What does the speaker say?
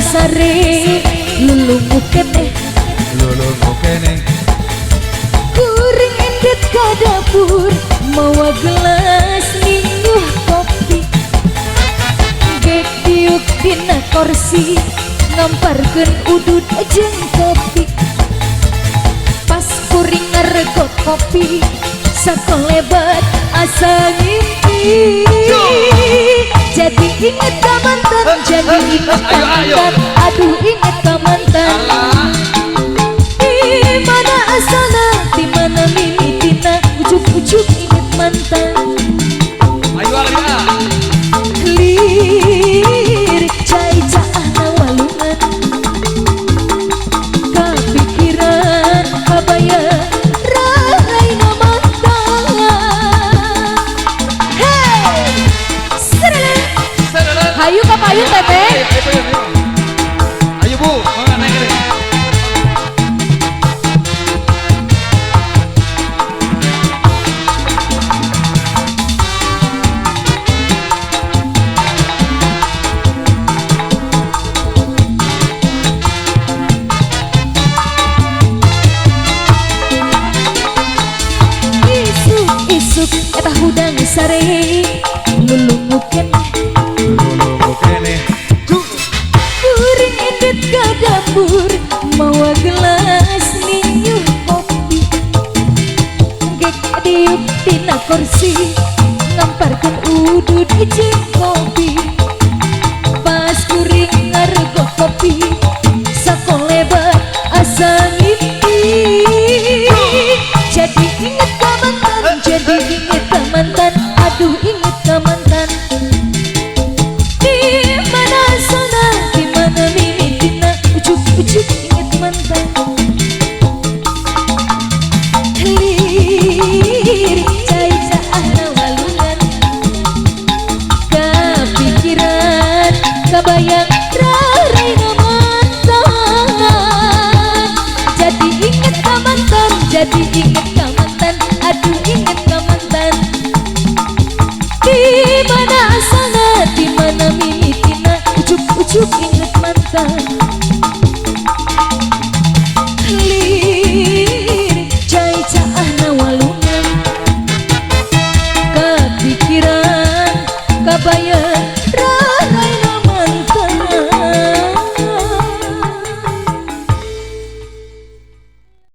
sare lulungmu kene kuring endet ka dapur mawa gelas ninguh kopi gek diuk dina kursi ngamparkeun udud jeung kopi pas kuring ngaregot kopi sakolebat asa ngimpi jadi inget ka mantan jadi inget ka mantan aduh inget ka mantan di mana asalna di mana mimitina ujuk-ujuk inget mantan ayo Alia lirik cai caahna walungan kapikiran kabayang rahaina mantan hey serele hayu ka payung teteh ayo Bu mangga naik ini isuk eta hudang sare lulungu kene kuring endet ka dapur mawa gelas ninguh kopi gek diuk dina kursi ngamparkeun udud jeung kopi pas kuring ngaregot kopi sakolebat asa ngimpi jadi inget ka mantan jadi inget ka mantan aduh inget ka mantan di mana sana di mana mimitina ujuk-ujuk inget mantan lirik cai caahna walungan kapikiran kabayang rahaina mantan jadi inget ka mantan jadi inget ka mantan aduh inget ka mantan di mana sana di mana mimitina ujuk-ujuk inget mantan